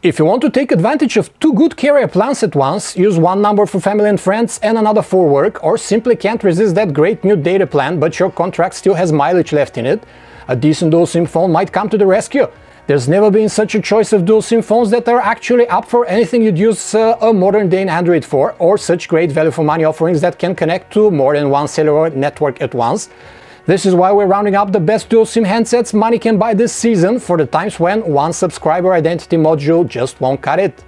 If you want to take advantage of two good carrier plans at once, use one number for family and friends and another for work, or simply can't resist that great new data plan but your contract still has mileage left in it, a decent dual SIM phone might come to the rescue. There's never been such a choice of dual SIM phones that are actually up for anything you'd use a modern day Android for, or such great value for money offerings that can connect to more than one cellular network at once. This is why we're rounding up the best dual SIM handsets money can buy this season for the times when one subscriber identity module just won't cut it.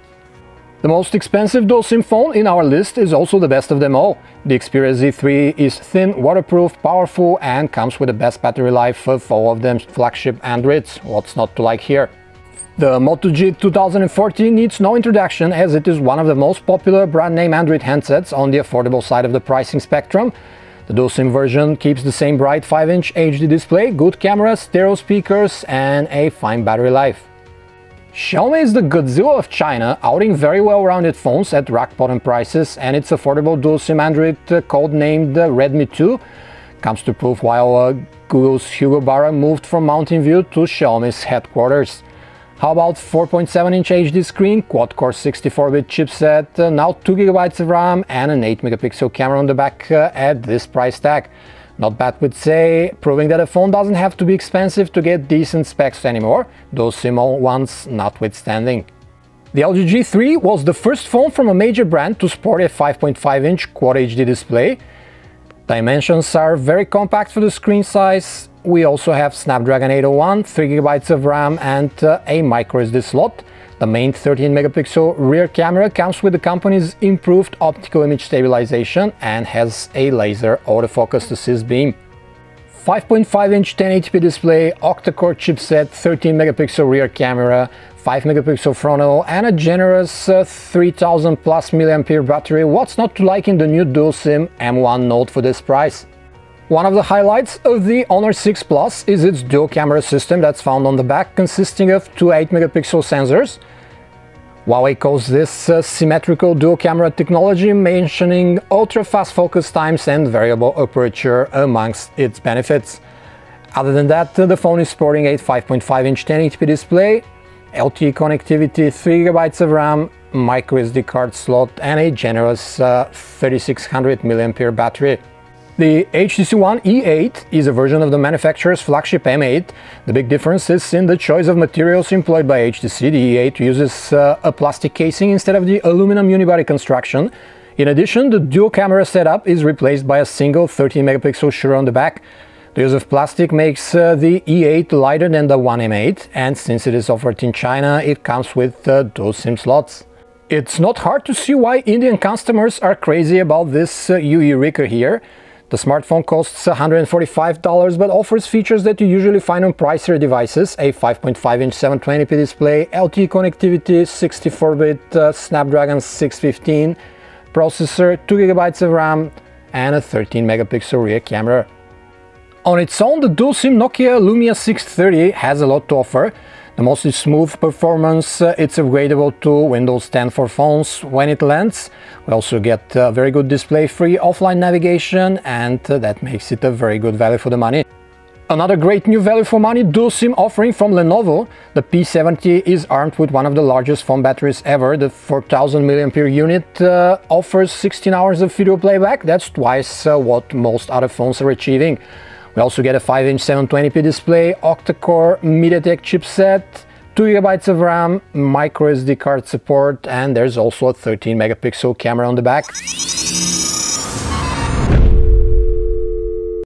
The most expensive dual SIM phone in our list is also the best of them all. The Xperia Z3 is thin, waterproof, powerful and comes with the best battery life of all of them flagship Androids. What's not to like here? The Moto G 2014 needs no introduction as it is one of the most popular brand name Android handsets on the affordable side of the pricing spectrum. The dual SIM version keeps the same bright 5-inch HD display, good camera, stereo speakers and a fine battery life. Xiaomi is the Godzilla of China, outing very well-rounded phones at rock-bottom prices, and its affordable dual SIM Android codenamed Redmi 2 comes to prove while Google's Hugo Barra moved from Mountain View to Xiaomi's headquarters. How about 4.7-inch HD screen, quad-core 64-bit chipset, now 2GB of RAM and an 8-megapixel camera on the back at this price tag? Not bad, would say, proving that a phone doesn't have to be expensive to get decent specs anymore, those small ones notwithstanding. The LG G3 was the first phone from a major brand to sport a 5.5-inch Quad HD display. Dimensions are very compact for the screen size. We also have Snapdragon 801, 3GB of RAM and a microSD slot. The main 13-megapixel rear camera comes with the company's improved optical image stabilization and has a laser autofocus assist beam. 5.5-inch 1080p display, octa-core chipset, 13-megapixel rear camera, 5-megapixel frontal and a generous 3000 plus mAh battery. What's not to like in the new dual SIM M1 Note for this price? One of the highlights of the Honor 6 Plus is its dual camera system that's found on the back, consisting of two 8-megapixel sensors. Huawei calls this symmetrical dual camera technology, mentioning ultra-fast focus times and variable aperture amongst its benefits. Other than that, the phone is sporting a 5.5-inch 1080p display, LTE connectivity, 3GB of RAM, microSD card slot and a generous 3600 mAh battery. The HTC One E8 is a version of the manufacturer's flagship M8. The big difference is in the choice of materials employed by HTC. The E8 uses a plastic casing instead of the aluminum unibody construction. In addition, the dual camera setup is replaced by a single 13-megapixel shutter on the back. The use of plastic makes the E8 lighter than the One M8, and since it is offered in China, it comes with dual SIM slots. It's not hard to see why Indian customers are crazy about this Yureka here. The smartphone costs $145 but offers features that you usually find on pricier devices: a 5.5-inch 720p display, LTE connectivity, 64-bit Snapdragon 615 processor, 2GB of RAM and a 13-megapixel rear camera. On its own, the dual SIM Nokia Lumia 630 has a lot to offer. The mostly smooth performance, it's upgradable to Windows 10 for phones when it lands. We also get very good display-free offline navigation, and that makes it a very good value for the money. Another great new value for money dual SIM offering from Lenovo. The P70 is armed with one of the largest phone batteries ever. The 4000 mAh unit offers 16 hours of video playback. That's twice what most other phones are achieving. We also get a 5-inch 720p display, octa-core MediaTek chipset, 2GB of RAM, microSD card support, and there's also a 13-megapixel camera on the back.